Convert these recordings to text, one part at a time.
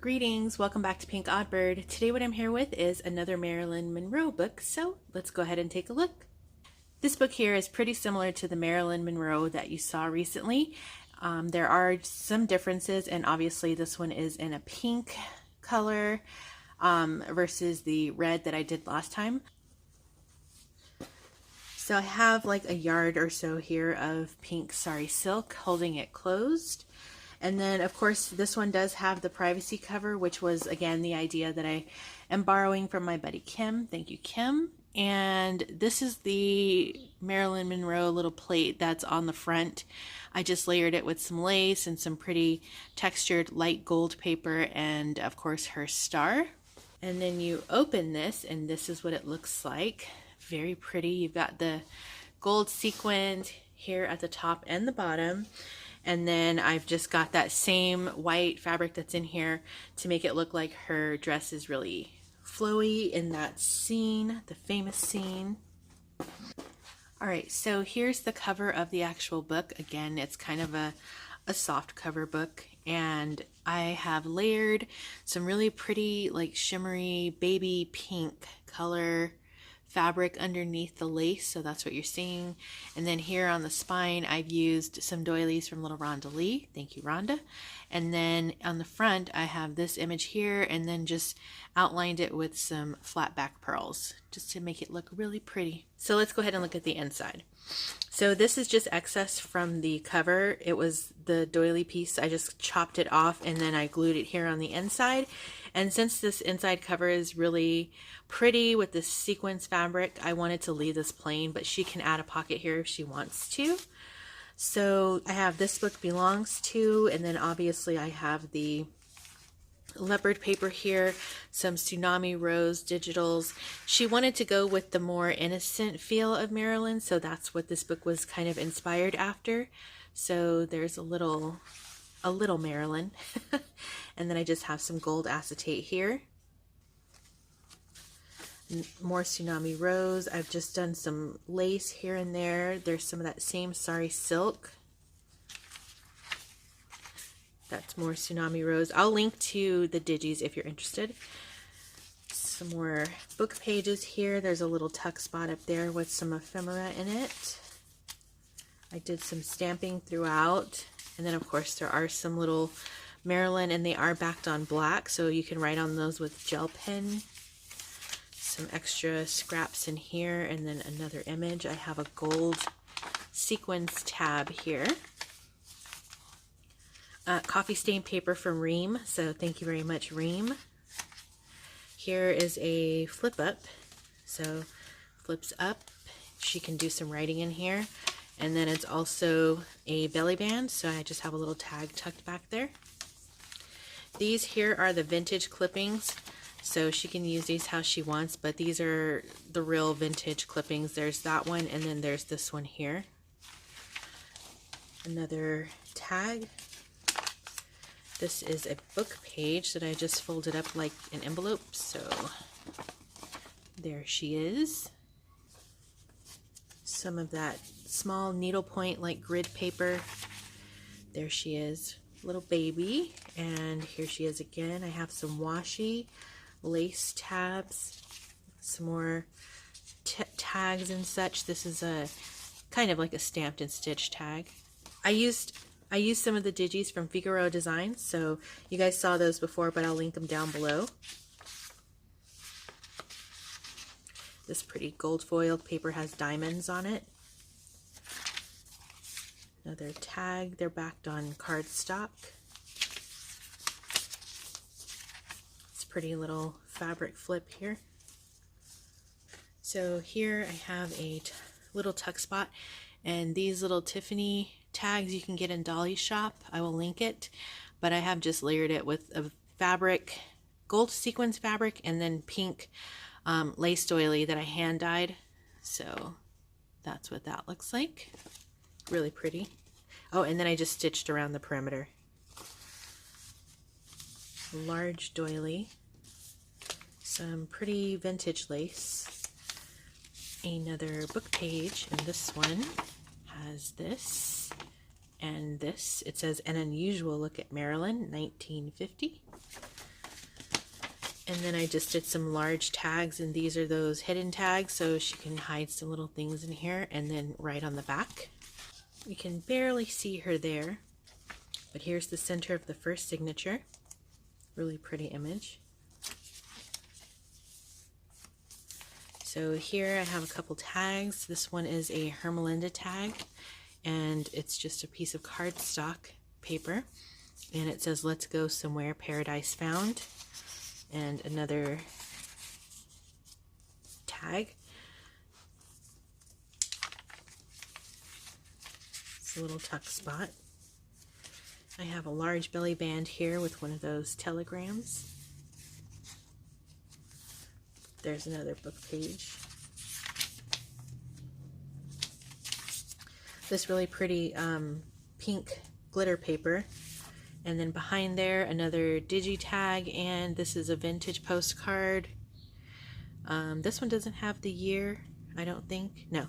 Greetings, welcome back to Pink Oddbird. Today what I'm here with is another Marilyn Monroe book, so let's go ahead and take a look. This book here is pretty similar to the Marilyn Monroe that you saw recently. There are some differences, and obviously this one is in a pink color versus the red that I did last time. So I have like a yard or so here of pink sari silk holding it closed. And then, of course, this one does have the privacy cover, which was, again, the idea that I am borrowing from my buddy Kim. Thank you, Kim. And this is the Marilyn Monroe little plate that's on the front. I just layered it with some lace and some pretty textured light gold paper and, of course, her star. And then you open this, and this is what it looks like. Very pretty. You've got the gold sequins here at the top and the bottom. And then I've just got that same white fabric that's in here to make it look like her dress is really flowy in that scene, the famous scene. All right, so here's the cover of the actual book. Again, it's kind of a soft cover book, and I have layered some really pretty, like shimmery baby pink color fabric underneath the lace, so that's what you're seeing. And then here on the spine I've used some doilies from little Rhonda Lee, thank you Rhonda. And then on the front I have this image here, and then just outlined it with some flat back pearls just to make it look really pretty. So let's go ahead and look at the inside. So this is just excess from the cover. It was the doily piece. I just chopped it off and then I glued it here on the inside. And since this inside cover is really pretty with this sequins fabric, I wanted to leave this plain, but she can add a pocket here if she wants to. So I have This Book Belongs To, and then obviously I have the leopard paper here, some Tsunami Rose digitals. She wanted to go with the more innocent feel of Marilyn, so that's what this book was kind of inspired after. So there's a little Marilyn. And then I just have some gold acetate here. More Tsunami Rose. I've just done some lace here and there. There's some of that same sari silk. That's more Tsunami Rose. I'll link to the digis if you're interested. Some more book pages here. There's a little tuck spot up there with some ephemera in it. I did some stamping throughout. And then, of course, there are some little Marilyn, and they are backed on black, so you can write on those with gel pen. Some extra scraps in here, and then another image. I have a gold sequins tab here. Coffee stain paper from Ream, so thank you very much, Ream. Here is a flip up, so flips up. She can do some writing in here. And then it's also a belly band, so I just have a little tag tucked back there. These here are the vintage clippings, so she can use these how she wants, but these are the real vintage clippings. There's that one, and then there's this one here. Another tag. This is a book page that I just folded up like an envelope, so there she is. Some of that small needlepoint like grid paper. There she is, little baby. And here she is again. I have some washi lace tabs, some more tags and such. This is a kind of like a stamped and stitched tag. I used some of the digis from Figaro Designs, so you guys saw those before, but I'll link them down below. This pretty gold foil paper has diamonds on it. Another tag. They're backed on cardstock. It's a pretty little fabric flip here. So here I have a little tuck spot, and these little Tiffany tags you can get in Dolly's shop. I will link it, but I have just layered it with a fabric, gold sequins fabric, and then pink lace doily that I hand dyed. So that's what that looks like. Really pretty. Oh, and then I just stitched around the perimeter. Large doily. Some pretty vintage lace. Another book page, and this one has this and this. It says An Unusual Look at Marilyn, 1950. And then I just did some large tags, and these are those hidden tags, so she can hide some little things in here, and then right on the back. You can barely see her there, but here's the center of the first signature. Really pretty image. So here I have a couple tags. This one is a Hermelinda tag, and it's just a piece of cardstock paper, and it says "Let's go somewhere, paradise found," and another tag. It's a little tuck spot. I have a large belly band here with one of those telegrams. There's another book page. This really pretty pink glitter paper. And then behind there, another digi tag, and this is a vintage postcard. This one doesn't have the year, I don't think. No,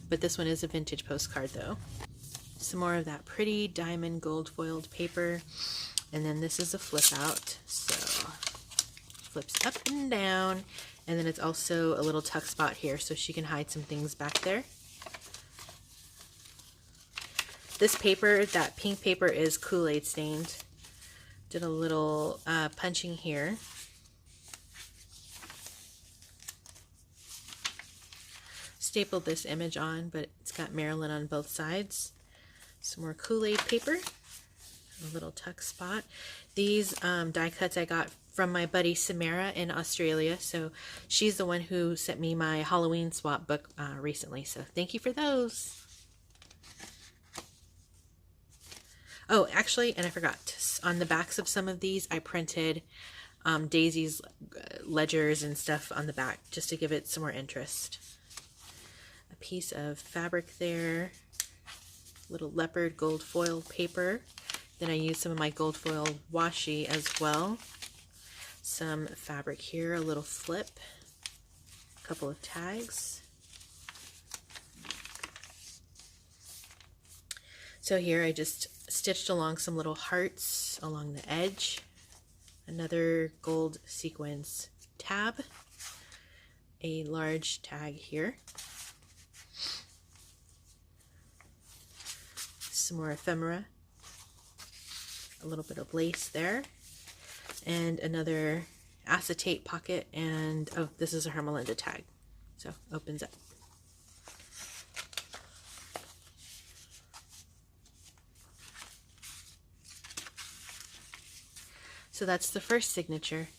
but this one is a vintage postcard though. Some more of that pretty diamond gold foiled paper. And then this is a flip out, so flips up and down. And then it's also a little tuck spot here, so she can hide some things back there. This paper, that pink paper, is Kool-Aid stained. Did a little punching here. Stapled this image on, but it's got Marilyn on both sides. Some more Kool-Aid paper. A little tuck spot. These die cuts I got from my buddy Samara in Australia, so she's the one who sent me my Halloween swap book recently, so thank you for those. Oh, actually, and I forgot, on the backs of some of these I printed Daisy's ledgers and stuff on the back just to give it some more interest. A piece of fabric there, little leopard gold foil paper. Then I used some of my gold foil washi as well. Some fabric here, a little flip, a couple of tags. So here I just stitched along some little hearts along the edge. Another gold sequins tab. A large tag here. Some more ephemera. A little bit of lace there. And another acetate pocket, and oh, this is a Hermelinda tag, so opens up. So that's the first signature.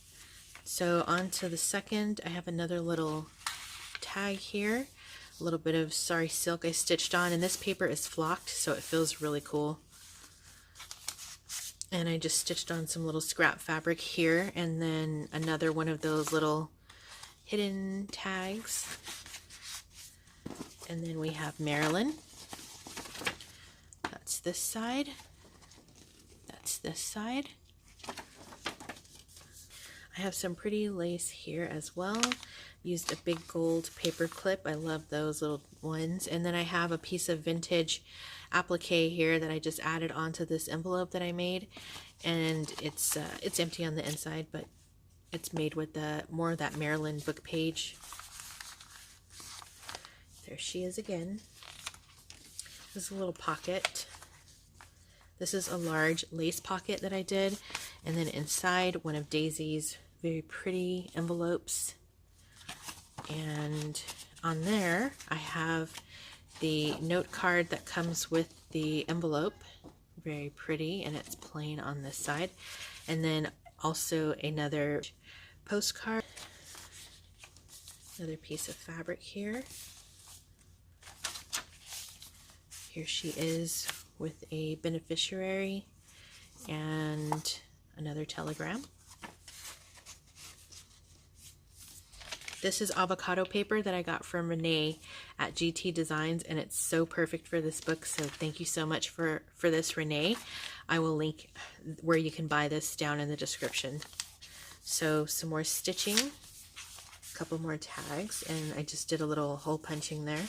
So on to the second. I have another little tag here, a little bit of sari silk I stitched on, and this paper is flocked, so it feels really cool. And I just stitched on some little scrap fabric here, and then another one of those little hidden tags. And then we have Marilyn. That's this side. That's this side. I have some pretty lace here as well. Used a big gold paper clip. I love those little ones. And then I have a piece of vintage applique here that I just added onto this envelope that I made, and it's empty on the inside, but it's made with the more of that Marilyn book page. There she is again. This is a little pocket. This is a large lace pocket that I did, and then inside one of Daisy's very pretty envelopes, and on there I have the note card that comes with the envelope. Very pretty, and it's plain on this side. And then also another postcard. Another piece of fabric here. Here she is with a beneficiary and another telegram. This is avocado paper that I got from Renee at GT Designs, and it's so perfect for this book, so thank you so much for this, Renee. I will link where you can buy this down in the description. So some more stitching, a couple more tags, and I just did a little hole punching there.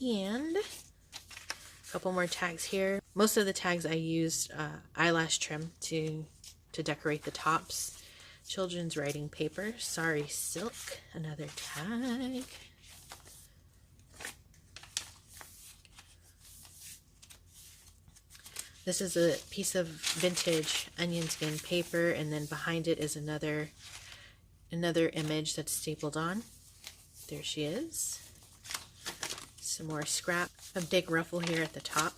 And a couple more tags here. Most of the tags I used eyelash trim to decorate the tops. children's writing paper. Sorry Silk, another tag. This is a piece of vintage onion skin paper, and then behind it is another image that's stapled on. There she is. Some more scrap. A big ruffle here at the top.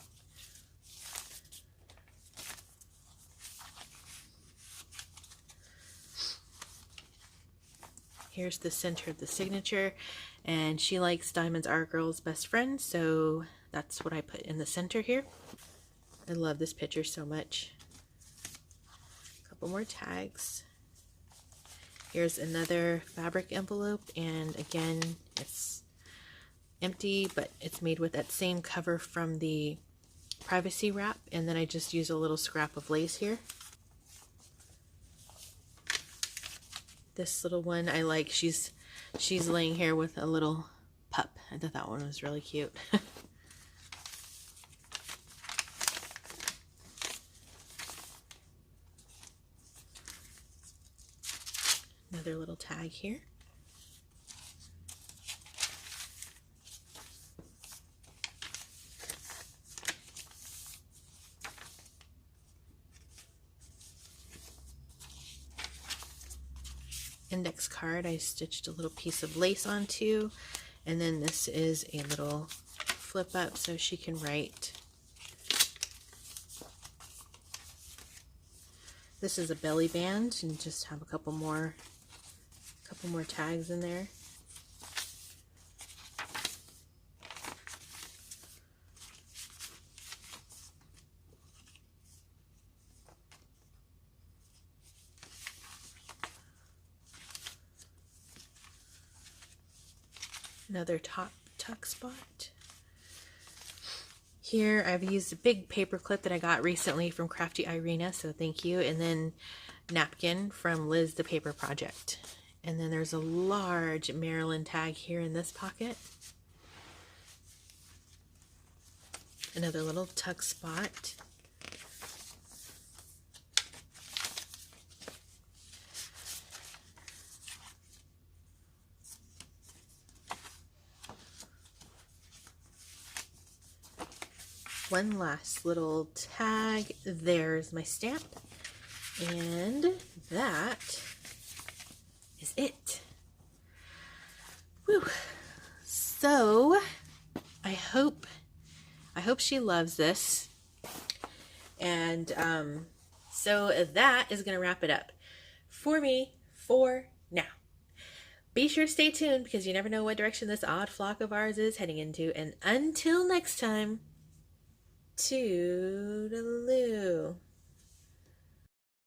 Here's the center of the signature, and she likes diamonds are a girl's best friend, so that's what I put in the center here. I love this picture so much. A couple more tags. Here's another fabric envelope, and again, it's empty, but it's made with that same cover from the privacy wrap, and then I just use a little scrap of lace here. This little one I like. She's laying here with a little pup. I thought that one was really cute. Another little tag here. Index card I stitched a little piece of lace onto, and then this is a little flip up so she can write. This is a belly band, and just have a couple more tags in there. Another top tuck spot. Here I've used a big paper clip that I got recently from Crafty Irina, so thank you, and then napkin from Liz the Paper Project. And then there's a large Marilyn tag here in this pocket. Another little tuck spot. One last little tag. There's my stamp. And that is it. Whew. So I hope she loves this. And so that is going to wrap it up for me for now. Be sure to stay tuned, because you never know what direction this odd flock of ours is heading into. And until next time, toodaloo.